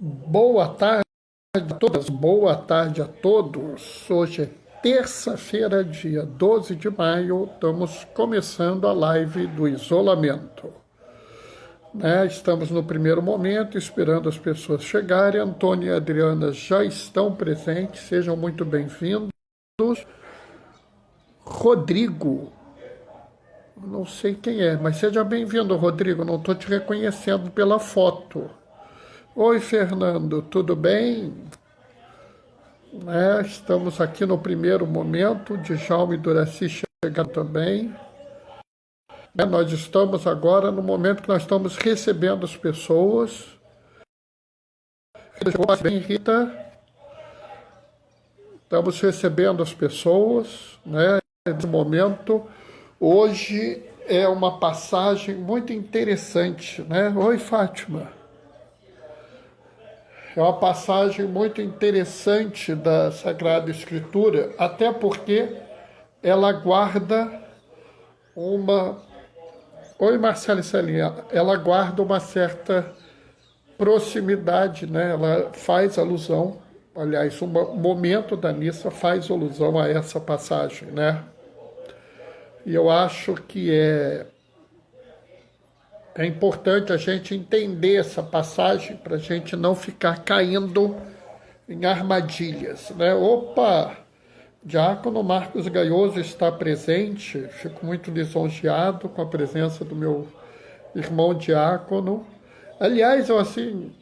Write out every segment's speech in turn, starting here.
Boa tarde a todas, boa tarde a todos. Hoje é terça-feira, dia 12 de maio, estamos começando a live do isolamento. Estamos no primeiro momento, esperando as pessoas chegarem. Antônio e Adriana já estão presentes, sejam muito bem-vindos. Rodrigo, não sei quem é, mas seja bem-vindo, Rodrigo, não estou te reconhecendo pela foto. Oi, Fernando, tudo bem? Estamos aqui no primeiro momento, Djalma e Duraci chegaram também. Nós estamos agora no momento que nós estamos recebendo as pessoas. Bem, Rita? Estamos recebendo as pessoas, nesse momento. Hoje é uma passagem muito interessante, Oi, Fátima. É uma passagem muito interessante da Sagrada Escritura, até porque ela guarda uma... Oi, Marcela e Celinha. Ela guarda uma certa proximidade, Ela faz alusão, aliás, um momento da missa faz alusão a essa passagem, E eu acho que é importante a gente entender essa passagem para a gente não ficar caindo em armadilhas, Opa! Diácono Marcos Gaioso está presente, fico muito lisonjeado com a presença do meu irmão diácono. Aliás, eu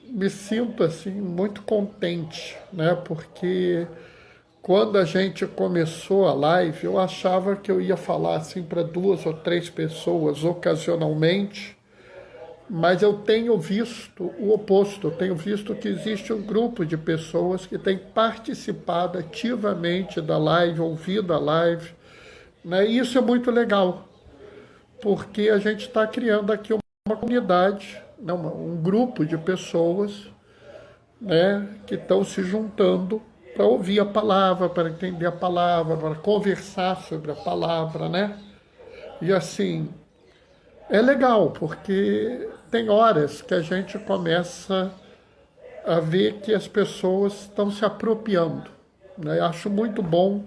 me sinto muito contente, Porque quando a gente começou a live, eu achava que eu ia falar para 2 ou 3 pessoas ocasionalmente, mas eu tenho visto o oposto, eu tenho visto que existe um grupo de pessoas que tem participado ativamente da live, ouvido a live, E isso é muito legal, porque a gente está criando aqui uma comunidade, um grupo de pessoas, que estão se juntando para ouvir a palavra, para entender a palavra, para conversar sobre a palavra, E é legal, porque tem horas que a gente começa a ver que as pessoas estão se apropriando, Eu acho muito bom,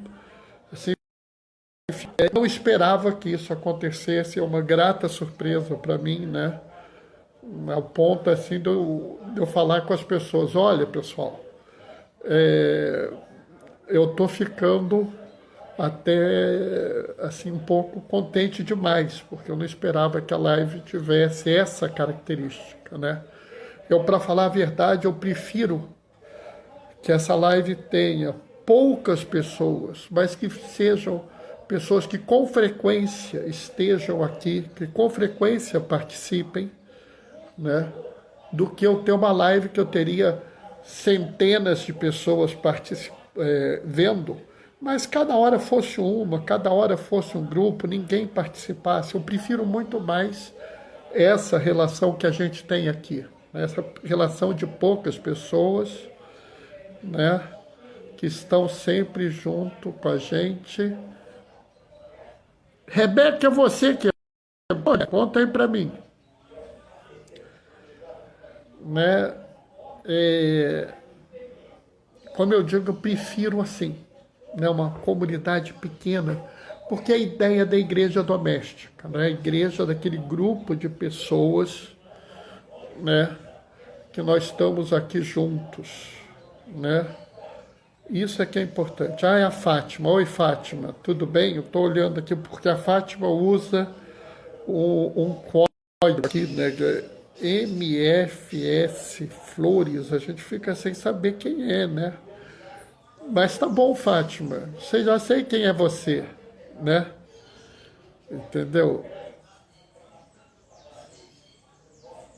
eu não esperava que isso acontecesse, é uma grata surpresa para mim, Ao ponto de eu falar com as pessoas, olha, pessoal, eu estou ficando até um pouco contente demais, porque eu não esperava que a live tivesse essa característica, para falar a verdade, eu prefiro que essa live tenha poucas pessoas, mas que sejam pessoas que com frequência estejam aqui, que com frequência participem, do que eu ter uma live que eu teria centenas de pessoas vendo, mas cada hora fosse uma, cada hora fosse um grupo, ninguém participasse. Eu prefiro muito mais essa relação que a gente tem aqui, essa relação de poucas pessoas, que estão sempre junto com a gente. Rebeca, é você que conta aí para mim. Como eu digo, eu prefiro uma comunidade pequena, porque é a ideia da igreja doméstica, A igreja daquele grupo de pessoas, que nós estamos aqui juntos, Isso é que é importante. É a Fátima. Oi, Fátima, tudo bem? Eu estou olhando aqui porque a Fátima usa um código aqui, MFS Flores, a gente fica sem saber quem é, Mas tá bom, Fátima, já sei quem é você, Entendeu?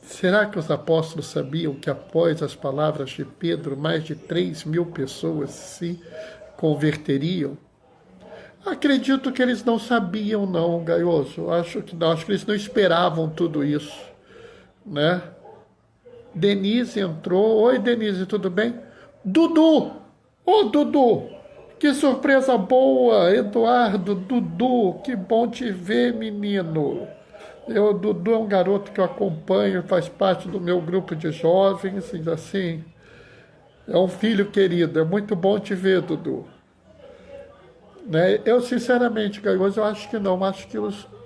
Será que os apóstolos sabiam que após as palavras de Pedro, mais de 3.000 pessoas se converteriam? Acredito que eles não sabiam, não, Gaioso. Acho que não, acho que eles não esperavam tudo isso, Denise entrou. Oi, Denise, tudo bem? Dudu! Ô, Dudu! Que surpresa boa! Eduardo, Dudu, que bom te ver, menino. Dudu é um garoto que eu acompanho, faz parte do meu grupo de jovens, É um filho querido, é muito bom te ver, Dudu. Né? Eu, sinceramente, Gaioso, eu acho que não. Acho que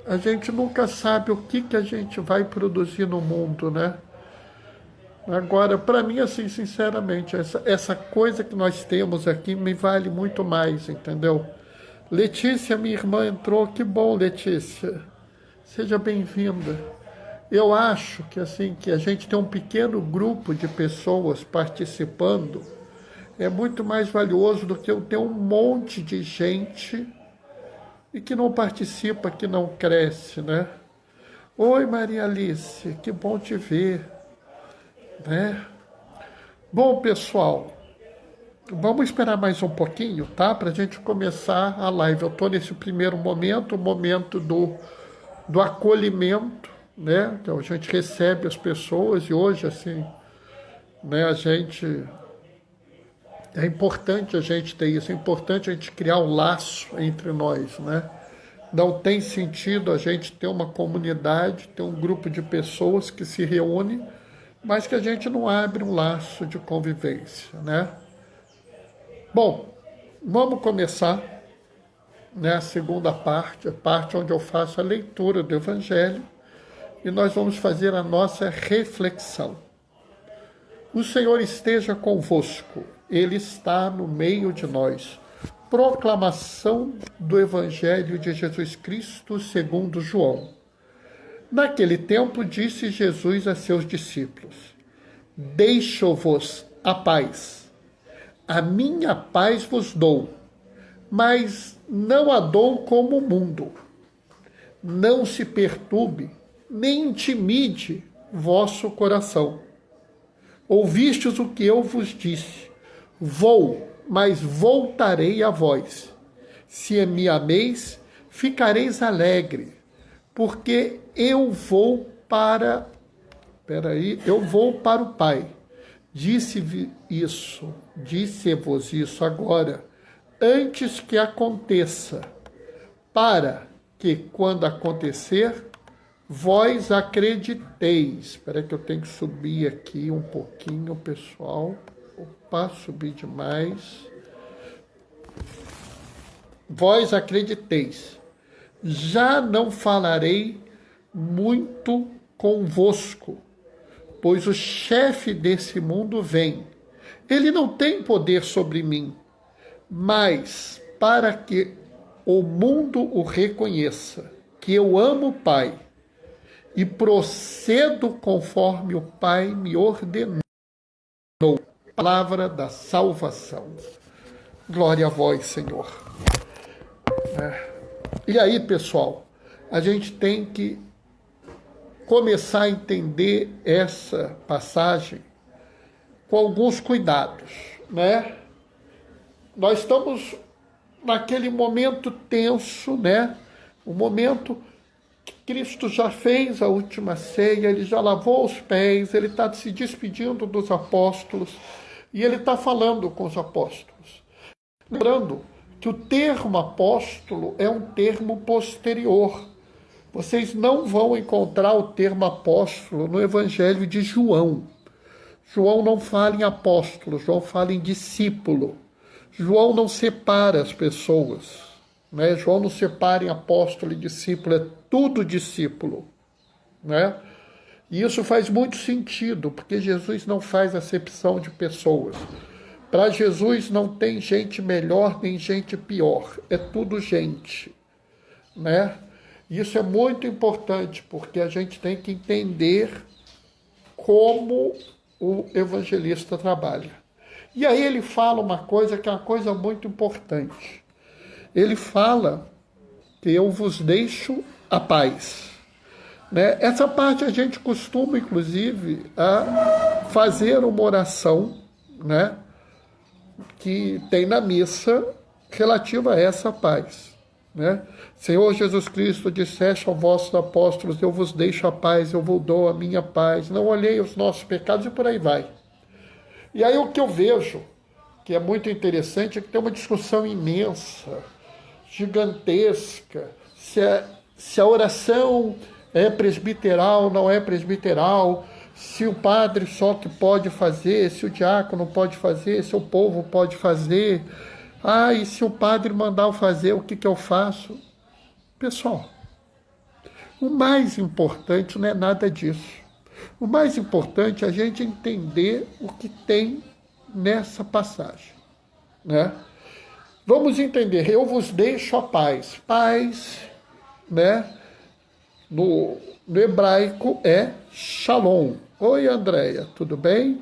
a gente nunca sabe o que a gente vai produzir no mundo, né? Agora, para mim, assim, sinceramente, essa coisa que nós temos aqui me vale muito mais, entendeu? Letícia, minha irmã, entrou. Que bom, Letícia. Seja bem-vinda. Eu acho que, assim, que a gente tem um pequeno grupo de pessoas participando é muito mais valioso do que eu ter um monte de gente e que não participa, que não cresce, né? Oi, Maria Alice, que bom te ver, né? Bom, pessoal, vamos esperar mais um pouquinho, tá? Para a gente começar a live. Eu estou nesse primeiro momento, o momento do acolhimento, né? Então a gente recebe as pessoas e hoje, assim, né, é importante a gente ter isso, é importante a gente criar um laço entre nós, né? Não tem sentido a gente ter uma comunidade, ter um grupo de pessoas que se reúne, mas que a gente não abre um laço de convivência, né? Bom, vamos começar, né, a segunda parte, a parte onde eu faço a leitura do Evangelho, e nós vamos fazer a nossa reflexão. O Senhor esteja convosco, Ele está no meio de nós. Proclamação do Evangelho de Jesus Cristo segundo João. Naquele tempo disse Jesus a seus discípulos: Deixo-vos a paz. A minha paz vos dou, mas não a dou como o mundo. Não se perturbe, nem intimide vosso coração. Ouvistes o que eu vos disse. Vou, mas voltarei a vós. Se me ameis, ficareis alegre, porque eu vou para o Pai. Disse-vos isso agora, antes que aconteça, para que, quando acontecer, vós acrediteis. Espera que eu tenho que subir aqui um pouquinho, pessoal. Opa, subi demais. Vós acrediteis. Já não falarei muito convosco, pois o chefe desse mundo vem. Ele não tem poder sobre mim, mas para que o mundo o reconheça, que eu amo o Pai e procedo conforme o Pai me ordenou. Palavra da salvação. Glória a vós, Senhor. E aí, pessoal, a gente tem que começar a entender essa passagem com alguns cuidados, né? Nós estamos naquele momento tenso, né? O momento que Cristo já fez a última ceia, ele já lavou os pés, ele está se despedindo dos apóstolos e ele está falando com os apóstolos. Lembrando que o termo apóstolo é um termo posterior. Vocês não vão encontrar o termo apóstolo no Evangelho de João. João não fala em apóstolo, João fala em discípulo. João não separa as pessoas, né? João não separa em apóstolo e discípulo, é tudo discípulo, né? E isso faz muito sentido, porque Jesus não faz acepção de pessoas. Para Jesus não tem gente melhor nem gente pior, é tudo gente, né? Isso é muito importante, porque a gente tem que entender como o evangelista trabalha. E aí ele fala uma coisa que é uma coisa muito importante. Ele fala que eu vos deixo a paz. Né? Essa parte a gente costuma, inclusive, a fazer uma oração, né, que tem na missa relativa a essa paz. Né? Senhor Jesus Cristo, disseste aos vossos apóstolos, eu vos deixo a paz, eu vos dou a minha paz, não olhei os nossos pecados, e por aí vai. E aí o que eu vejo, que é muito interessante, é que tem uma discussão imensa, gigantesca, se a oração é presbiteral, não é presbiteral, se o padre só que pode fazer, se o diácono pode fazer, se o povo pode fazer. Ah, e se o padre mandar eu fazer, o que eu faço? Pessoal, o mais importante não é nada disso. O mais importante é a gente entender o que tem nessa passagem, né? Vamos entender, eu vos deixo a paz. Paz, né? No hebraico é shalom. Oi, Andréia, tudo bem?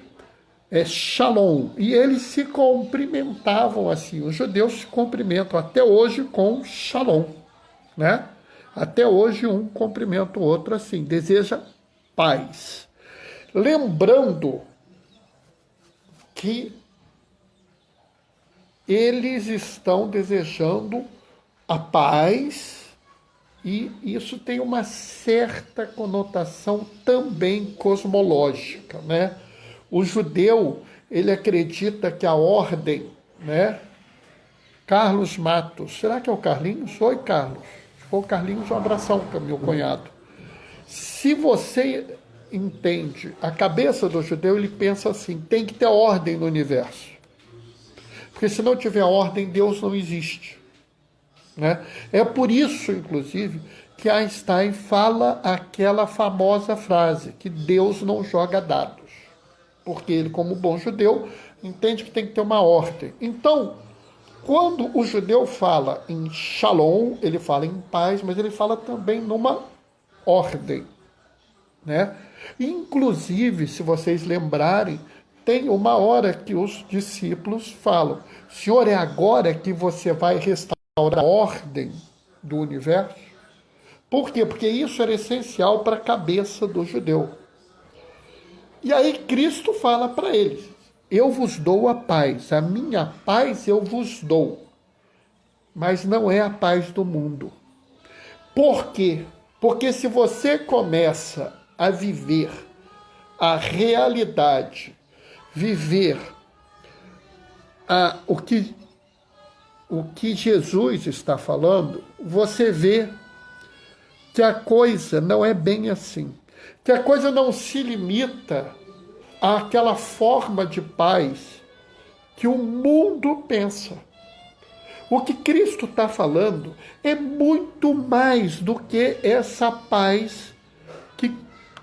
É shalom. E eles se cumprimentavam assim. Os judeus se cumprimentam até hoje com shalom, né? Até hoje um cumprimenta o outro assim, deseja paz. Lembrando que eles estão desejando a paz e isso tem uma certa conotação também cosmológica, né? O judeu, ele acredita que a ordem, né? Carlos Matos, será que é o Carlinhos? Oi, Carlos. Se for o Carlinhos, um abração para meu cunhado. Se você entende a cabeça do judeu, ele pensa assim, tem que ter ordem no universo. Porque se não tiver ordem, Deus não existe, né? É por isso, inclusive, que Einstein fala aquela famosa frase, que Deus não joga dados. Porque ele, como bom judeu, entende que tem que ter uma ordem. Então, quando o judeu fala em shalom, ele fala em paz, mas ele fala também numa ordem, né? Inclusive, se vocês lembrarem, tem uma hora que os discípulos falam, Senhor, é agora que você vai restaurar a ordem do universo? Por quê? Porque isso era essencial para a cabeça do judeu. E aí Cristo fala para eles, eu vos dou a paz, a minha paz eu vos dou, mas não é a paz do mundo. Por quê? Porque se você começa a viver a realidade, viver o que Jesus está falando, você vê que a coisa não é bem assim. Que a coisa não se limita àquela forma de paz que o mundo pensa. O que Cristo está falando é muito mais do que essa paz que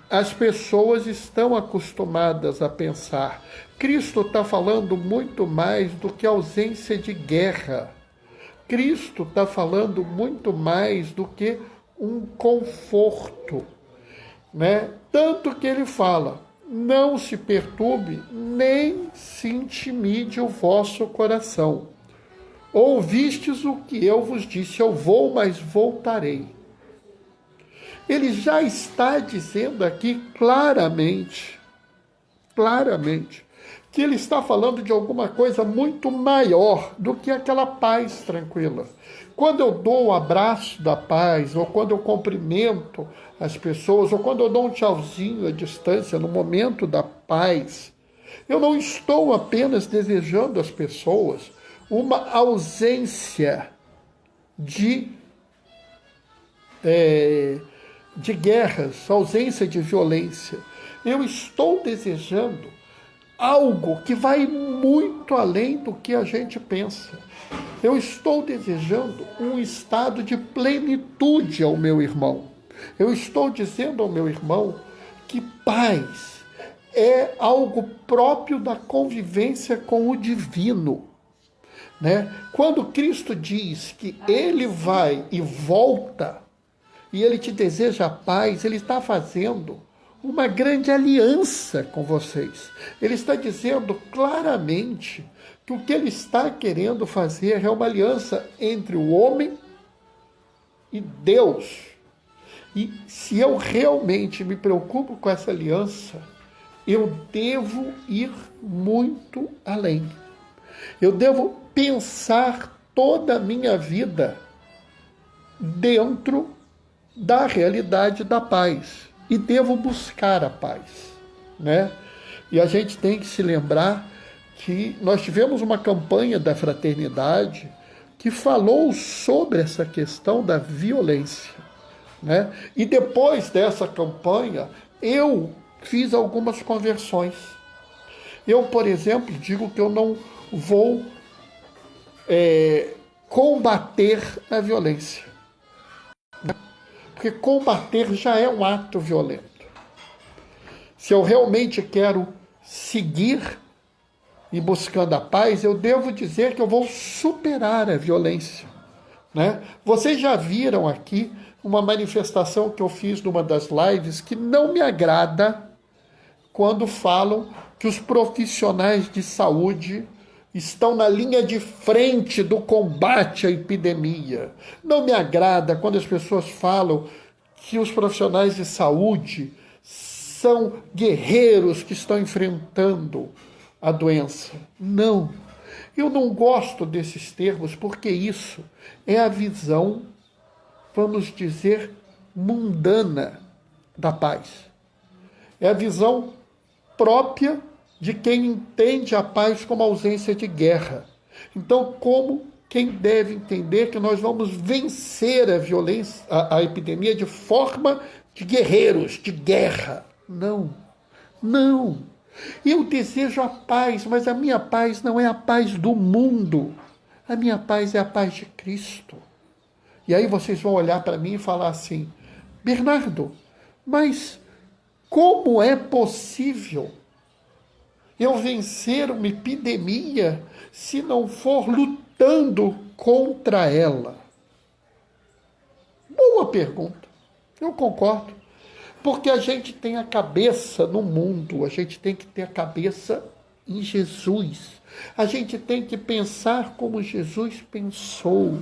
as pessoas estão acostumadas a pensar. Cristo está falando muito mais do que ausência de guerra. Cristo está falando muito mais do que um conforto, né? Tanto que ele fala, não se perturbe, nem se intimide o vosso coração. Ouvistes o que eu vos disse, eu vou, mas voltarei. Ele já está dizendo aqui claramente, que ele está falando de alguma coisa muito maior do que aquela paz tranquila. Quando eu dou o abraço da paz, ou quando eu cumprimento as pessoas, ou quando eu dou um tchauzinho à distância no momento da paz, eu não estou apenas desejando às pessoas uma ausência de guerras, ausência de violência. Eu estou desejando algo que vai muito além do que a gente pensa. Eu estou desejando um estado de plenitude ao meu irmão. Eu estou dizendo ao meu irmão que paz é algo próprio da convivência com o divino, né? Quando Cristo diz que ele vai e volta, e ele te deseja a paz, ele está fazendo uma grande aliança com vocês. Ele está dizendo claramente que o que ele está querendo fazer é uma aliança entre o homem e Deus. E se eu realmente me preocupo com essa aliança, eu devo ir muito além. Eu devo pensar toda a minha vida dentro da realidade da paz. E devo buscar a paz, né? E a gente tem que se lembrar que nós tivemos uma campanha da fraternidade que falou sobre essa questão da violência, né? E depois dessa campanha, eu fiz algumas conversões. Eu, por exemplo, digo que eu não vou combater a violência. Porque combater já é um ato violento. Se eu realmente quero seguir e buscando a paz, eu devo dizer que eu vou superar a violência, né? Vocês já viram aqui uma manifestação que eu fiz numa das lives que não me agrada quando falam que os profissionais de saúde estão na linha de frente do combate à epidemia. Não me agrada quando as pessoas falam que os profissionais de saúde são guerreiros que estão enfrentando a doença. Não, eu não gosto desses termos porque isso é a visão, vamos dizer, mundana da paz. É a visão própria de quem entende a paz como ausência de guerra. Então, como quem deve entender que nós vamos vencer a violência, a epidemia de forma de guerreiros, de guerra? Não, não. Eu desejo a paz, mas a minha paz não é a paz do mundo. A minha paz é a paz de Cristo. E aí vocês vão olhar para mim e falar assim, Bernardo, mas como é possível eu vencer uma epidemia se não for lutando contra ela? Boa pergunta. Eu concordo. Porque a gente tem a cabeça no mundo, a gente tem que ter a cabeça em Jesus. A gente tem que pensar como Jesus pensou,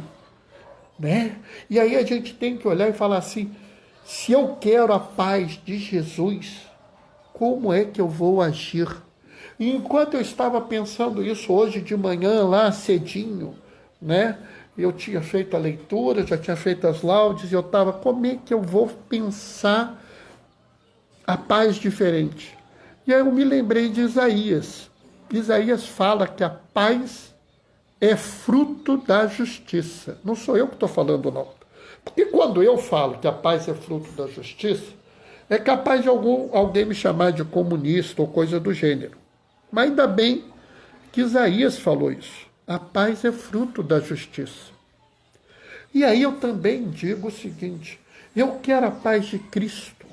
né? E aí a gente tem que olhar e falar assim, se eu quero a paz de Jesus, como é que eu vou agir? E enquanto eu estava pensando isso hoje de manhã, lá cedinho, né? Eu tinha feito a leitura, já tinha feito as laudes, e eu estava, como é que eu vou pensar a paz diferente? E aí eu me lembrei de Isaías. Isaías fala que a paz é fruto da justiça. Não sou eu que estou falando, não. Porque quando eu falo que a paz é fruto da justiça, é capaz de alguém me chamar de comunista ou coisa do gênero. Mas ainda bem que Isaías falou isso. A paz é fruto da justiça. E aí eu também digo o seguinte, eu quero a paz de Cristo.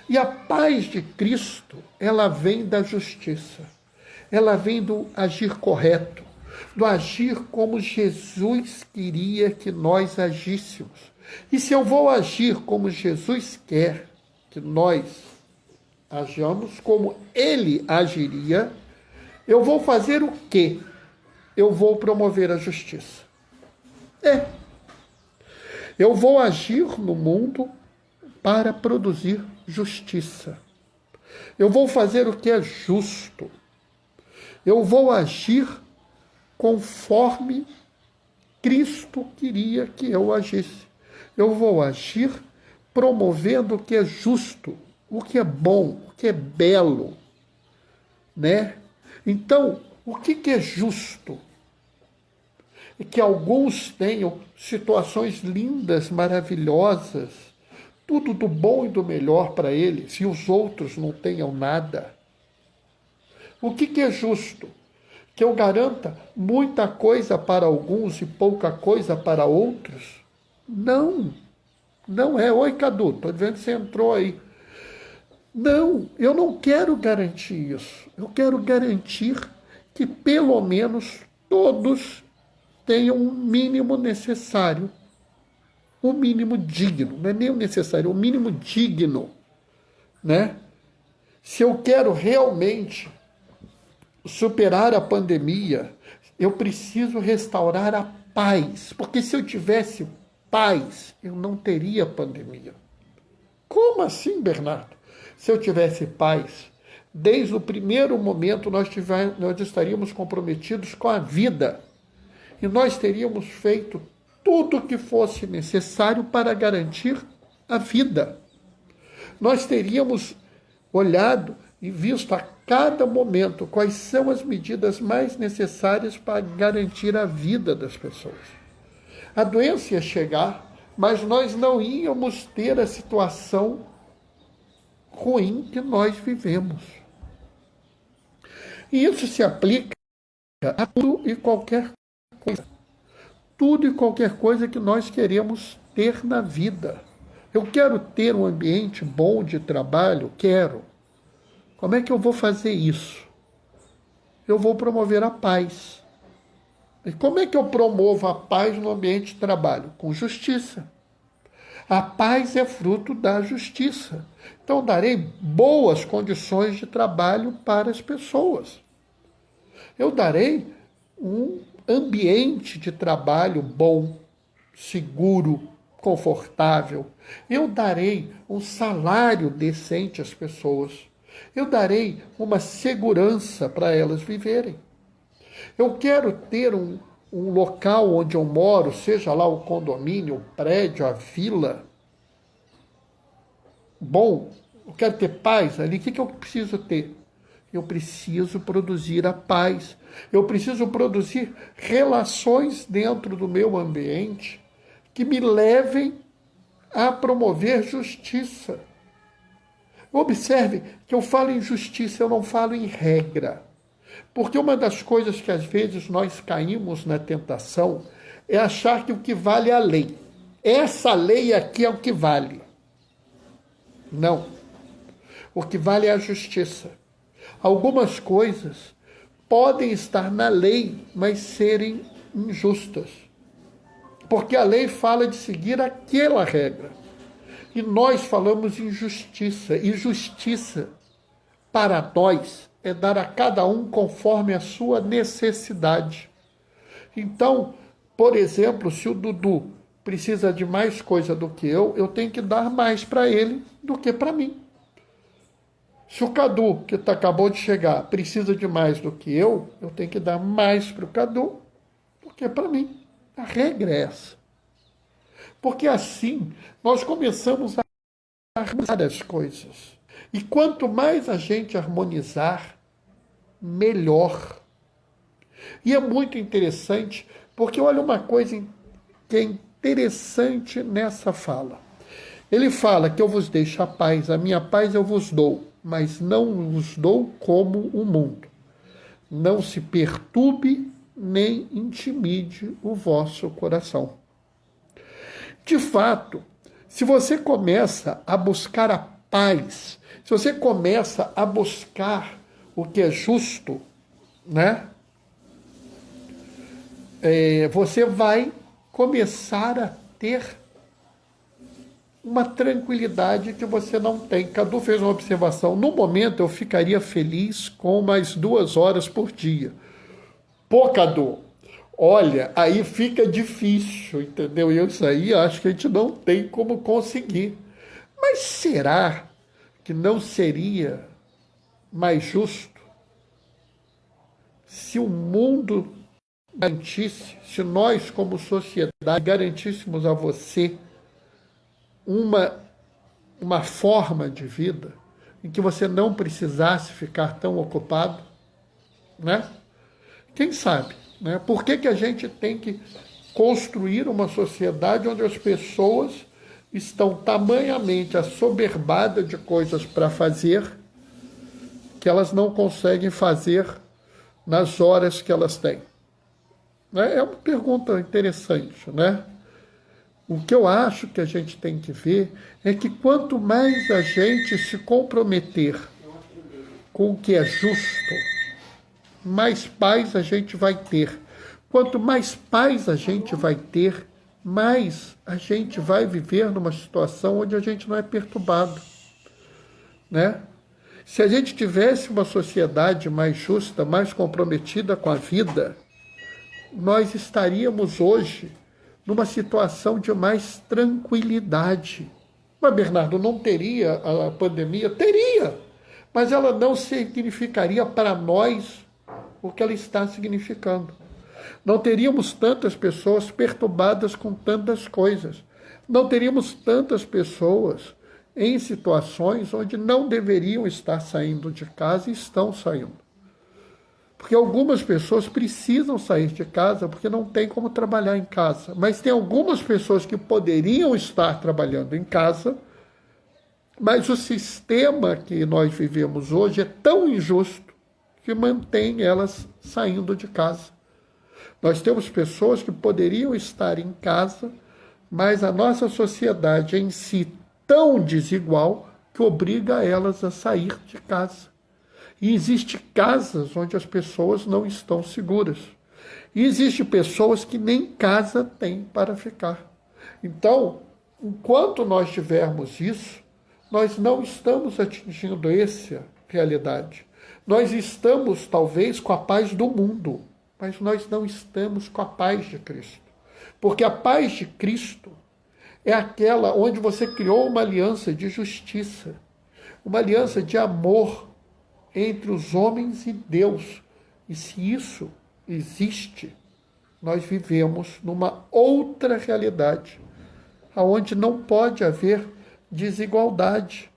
E a paz de Cristo, ela vem da justiça. Ela vem do agir correto, do agir como Jesus queria que nós agíssemos. E se eu vou agir como Jesus quer que nós ajamos, como Ele agiria, eu vou fazer o quê? Eu vou promover a justiça. Eu vou agir no mundo para produzir justiça. Eu vou fazer o que é justo. Eu vou agir conforme Cristo queria que eu agisse. Eu vou agir promovendo o que é justo, o que é bom, o que é belo, né? Então, o que é justo? É que alguns tenham situações lindas, maravilhosas, tudo do bom e do melhor para eles, e os outros não tenham nada. O que é justo? Que eu garanta muita coisa para alguns e pouca coisa para outros? Não, não é. Oi, Cadu, estou vendo que você entrou aí. Não, eu não quero garantir isso. Eu quero garantir que pelo menos todos tenham o mínimo necessário, o mínimo digno, não é nem o necessário, o mínimo digno, né? Se eu quero realmente superar a pandemia, eu preciso restaurar a paz, porque se eu tivesse paz, eu não teria pandemia. Como assim, Bernardo? Se eu tivesse paz, desde o primeiro momento nós estaríamos comprometidos com a vida e nós teríamos feito tudo o que fosse necessário para garantir a vida. Nós teríamos olhado e visto a cada momento quais são as medidas mais necessárias para garantir a vida das pessoas. A doença ia chegar, mas nós não íamos ter a situação ruim que nós vivemos. E isso se aplica a tudo e qualquer coisa. Tudo e qualquer coisa que nós queremos ter na vida. Eu quero ter um ambiente bom de trabalho? Quero. Como é que eu vou fazer isso? Eu vou promover a paz. E como é que eu promovo a paz no ambiente de trabalho? Com justiça. A paz é fruto da justiça. Então, darei boas condições de trabalho para as pessoas. Eu darei um ambiente de trabalho bom, seguro, confortável. Eu darei um salário decente às pessoas. Eu darei uma segurança para elas viverem. Eu quero ter um local onde eu moro, seja lá o condomínio, o prédio, a vila. Bom, eu quero ter paz ali. O que eu preciso ter? Eu preciso produzir a paz. Eu preciso produzir relações dentro do meu ambiente que me levem a promover justiça. Observe que eu falo em justiça, eu não falo em regra. Porque uma das coisas que às vezes nós caímos na tentação é achar que o que vale é a lei. Essa lei aqui é o que vale. Não. O que vale é a justiça. Algumas coisas podem estar na lei, mas serem injustas. Porque a lei fala de seguir aquela regra. E nós falamos em justiça. E justiça, para nós, é dar a cada um conforme a sua necessidade. Então, por exemplo, se o Dudu precisa de mais coisa do que eu tenho que dar mais para ele do que para mim. Se o Cadu, que acabou de chegar, precisa de mais do que eu tenho que dar mais para o Cadu do que para mim. A regra é essa. Porque assim nós começamos a harmonizar as coisas. E quanto mais a gente harmonizar, melhor. E é muito interessante, porque olha uma coisa que é interessante nessa fala. Ele fala que eu vos deixo a paz, a minha paz eu vos dou, mas não vos dou como o mundo. Não se perturbe nem intimide o vosso coração. De fato, se você começa a buscar a paz, se você começa a buscar o que é justo, né? Você vai começar a ter uma tranquilidade que você não tem. Cadu fez uma observação. No momento, eu ficaria feliz com mais 2 horas por dia. Pô, Cadu, olha, aí fica difícil, entendeu? E isso aí acho que a gente não tem como conseguir. Mas será que não seria mais justo se o mundo garantisse, se nós como sociedade garantíssemos a você uma forma de vida em que você não precisasse ficar tão ocupado, né? Quem sabe, né? Por que a gente tem que construir uma sociedade onde as pessoas estão tamanhamente assoberbadas de coisas para fazer que elas não conseguem fazer nas horas que elas têm? É uma pergunta interessante, né? O que eu acho que a gente tem que ver é que quanto mais a gente se comprometer com o que é justo, mais paz a gente vai ter. Quanto mais paz a gente vai ter, mais a gente vai viver numa situação onde a gente não é perturbado, né? Se a gente tivesse uma sociedade mais justa, mais comprometida com a vida, nós estaríamos hoje numa situação de mais tranquilidade. Mas, Bernardo, não teria a pandemia? Teria, mas ela não significaria para nós o que ela está significando. Não teríamos tantas pessoas perturbadas com tantas coisas. Não teríamos tantas pessoas em situações onde não deveriam estar saindo de casa e estão saindo. Porque algumas pessoas precisam sair de casa porque não tem como trabalhar em casa. Mas tem algumas pessoas que poderiam estar trabalhando em casa Mas o sistema que nós vivemos hoje é tão injusto que mantém elas saindo de casa. Nós temos pessoas que poderiam estar em casa, mas a nossa sociedade em si tão desigual que obriga elas a sair de casa. E existem casas onde as pessoas não estão seguras. E existem pessoas que nem casa têm para ficar. Então, enquanto nós tivermos isso, nós não estamos atingindo essa realidade. Nós estamos, talvez, com a paz do mundo, mas nós não estamos com a paz de Cristo. Porque a paz de Cristo é aquela onde você criou uma aliança de justiça, uma aliança de amor entre os homens e Deus. E se isso existe, nós vivemos numa outra realidade, onde não pode haver desigualdade,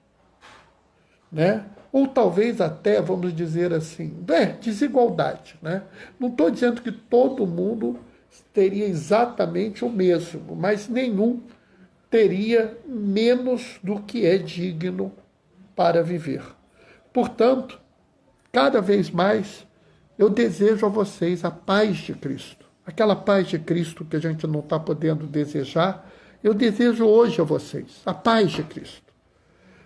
né? Ou talvez até, vamos dizer assim, desigualdade, né? Não estou dizendo que todo mundo teria exatamente o mesmo, mas nenhum teria menos do que é digno para viver. Portanto, cada vez mais, eu desejo a vocês a paz de Cristo. Aquela paz de Cristo que a gente não está podendo desejar, eu desejo hoje a vocês a paz de Cristo.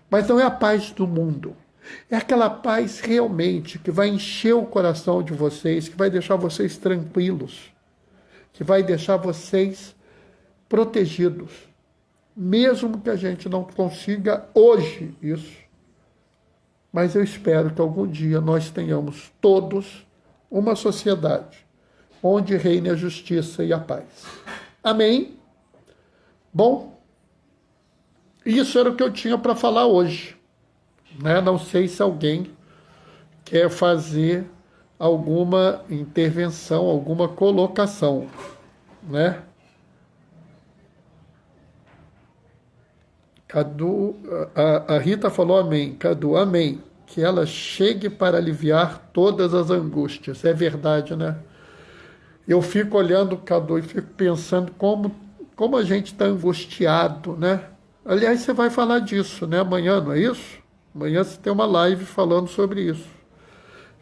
Mas não é a paz do mundo. É aquela paz realmente que vai encher o coração de vocês, que vai deixar vocês tranquilos, que vai deixar vocês protegidos. Mesmo que a gente não consiga hoje isso. Mas eu espero que algum dia nós tenhamos todos uma sociedade onde reine a justiça e a paz. Amém? Bom, isso era o que eu tinha para falar hoje, né? Não sei se alguém quer fazer alguma intervenção, alguma colocação, né? Cadu, a Rita falou amém. Cadu, amém. Que ela chegue para aliviar todas as angústias. É verdade, né? Eu fico olhando, Cadu, e fico pensando como a gente está angustiado, né? Aliás, você vai falar disso, né? Amanhã, não é isso? Amanhã você tem uma live falando sobre isso.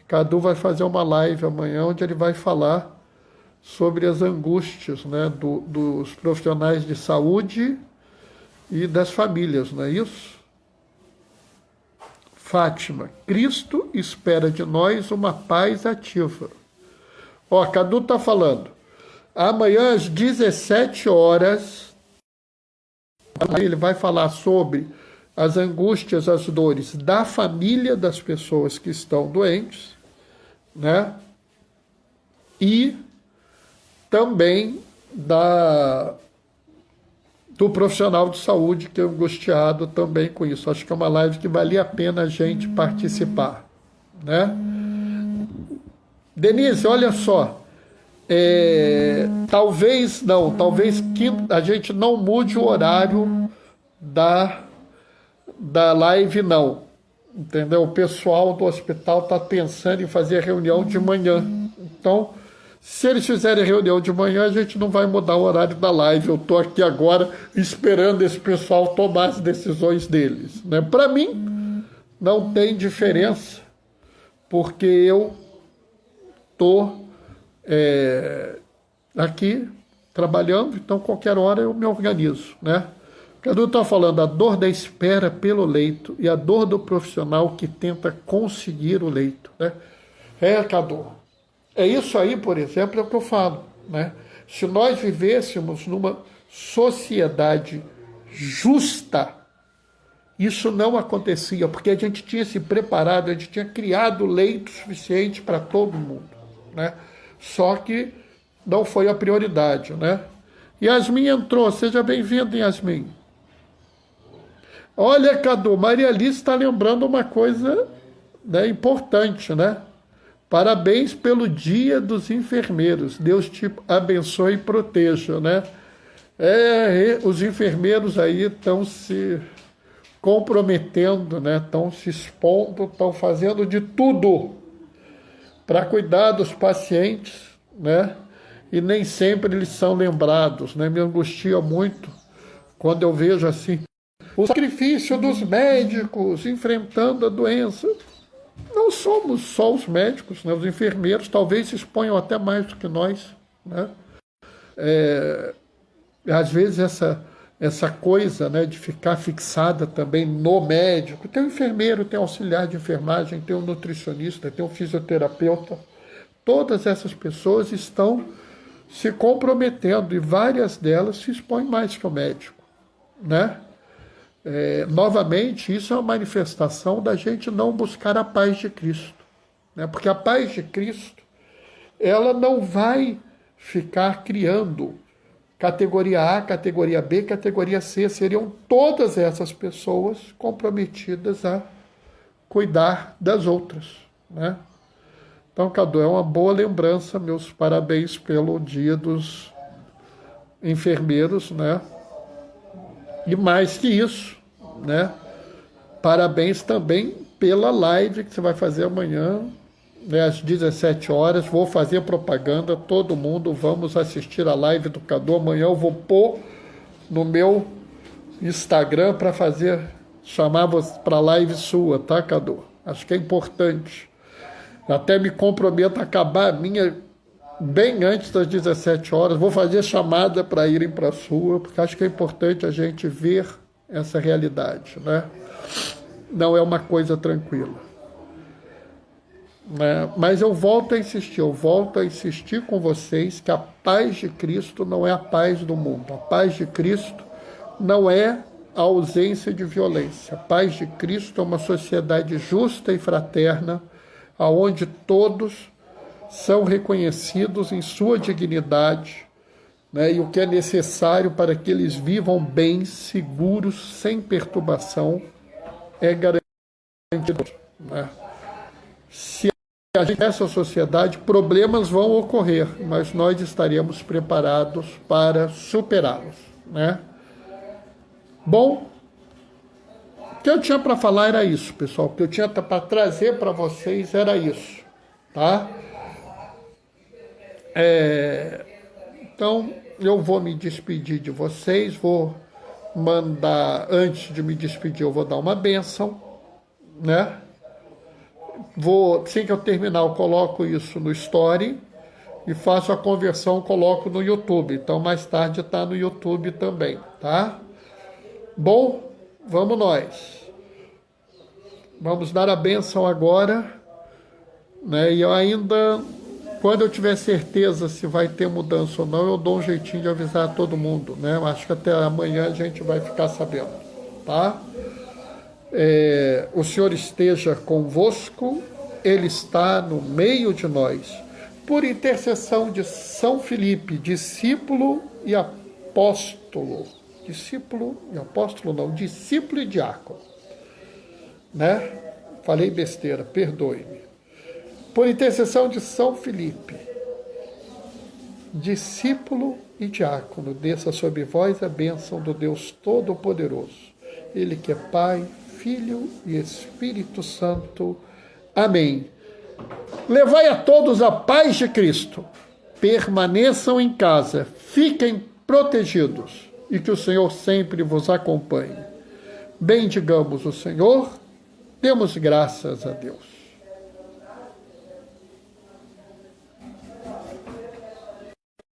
Cadu vai fazer uma live amanhã onde ele vai falar sobre as angústias, né? Dos profissionais de saúde e das famílias, não é isso? Fátima, Cristo espera de nós uma paz ativa. Ó, Cadu está falando, amanhã às 17 horas, ele vai falar sobre as angústias, as dores da família das pessoas que estão doentes, né? E também do profissional de saúde que é angustiado também com isso. Acho que é uma live que valia a pena a gente participar, né? Denise, olha só, talvez que a gente não mude o horário da live, não, entendeu? O pessoal do hospital está pensando em fazer reunião de manhã, então se eles fizerem reunião de manhã, a gente não vai mudar o horário da live. Eu estou aqui agora esperando esse pessoal tomar as decisões deles, né? Para mim, não tem diferença, porque eu estou aqui trabalhando, então qualquer hora eu me organizo, né? Cadu está falando a dor da espera pelo leito e a dor do profissional que tenta conseguir o leito, né? Cadu. É isso aí, por exemplo, é o que eu falo, né? Se nós vivêssemos numa sociedade justa, isso não acontecia, porque a gente tinha se preparado, a gente tinha criado leito suficiente para todo mundo, né? Só que não foi a prioridade, né? Yasmin entrou, seja bem-vinda, Yasmin. Olha, Cadu, Maria Alice está lembrando uma coisa, né, importante, né? Parabéns pelo Dia dos Enfermeiros. Deus te abençoe e proteja, né? Os enfermeiros aí estão se comprometendo, né? Estão se expondo, estão fazendo de tudo para cuidar dos pacientes, né? E nem sempre eles são lembrados, né? Me angustia muito quando eu vejo assim O sacrifício dos médicos enfrentando a doença. Não somos só os médicos, né? Os enfermeiros talvez se exponham até mais do que nós, né? Às vezes essa coisa, né, de ficar fixada também no médico. Tem o enfermeiro, tem o auxiliar de enfermagem, tem o nutricionista, tem o fisioterapeuta. Todas essas pessoas estão se comprometendo e várias delas se expõem mais que o médico, né? Novamente, isso é uma manifestação da gente não buscar a paz de Cristo, né? Porque a paz de Cristo, ela não vai ficar criando categoria A, categoria B, categoria C. Seriam todas essas pessoas comprometidas a cuidar das outras, né? Então, Cadu, é uma boa lembrança, meus parabéns pelo Dia dos Enfermeiros, né? E mais que isso, né? Parabéns também pela live que você vai fazer amanhã, né, às 17 horas. Vou fazer propaganda, todo mundo, vamos assistir a live do Cadu. Amanhã eu vou pôr no meu Instagram para chamar você para live sua, tá, Cadu? Acho que é importante. Até me comprometo a acabar a minha bem antes das 17 horas. Vou fazer chamada para irem para a sua, porque acho que é importante a gente ver essa realidade, né? Não é uma coisa tranquila. Mas eu volto a insistir com vocês que a paz de Cristo não é a paz do mundo. A paz de Cristo não é a ausência de violência. A paz de Cristo é uma sociedade justa e fraterna, onde todos são reconhecidos em sua dignidade, né, e o que é necessário para que eles vivam bem, seguros, sem perturbação, é garantido, né? Se a gente essa sociedade, problemas vão ocorrer, mas nós estaremos preparados para superá-los, né? Bom, o que eu tinha para falar era isso, pessoal. O que eu tinha para trazer para vocês era isso, tá? Então, eu vou me despedir de vocês, vou mandar, antes de me despedir, eu vou dar uma bênção, né? Assim que eu terminar, eu coloco isso no Story e faço a conversão, coloco no YouTube. Então, mais tarde está no YouTube também, tá? Bom, vamos nós. Vamos dar a bênção agora, né? E eu ainda, quando eu tiver certeza se vai ter mudança ou não, eu dou um jeitinho de avisar todo mundo, né? Eu acho que até amanhã a gente vai ficar sabendo, tá? O Senhor esteja convosco, Ele está no meio de nós. Por intercessão de São Filipe, discípulo e apóstolo. Discípulo e diácono. Né? Falei besteira, perdoe-me. Por intercessão de São Filipe, discípulo e diácono, desça sobre vós a bênção do Deus Todo-Poderoso. Ele que é Pai, Filho e Espírito Santo. Amém. Levai a todos a paz de Cristo. Permaneçam em casa, fiquem protegidos e que o Senhor sempre vos acompanhe. Bendigamos o Senhor, demos graças a Deus.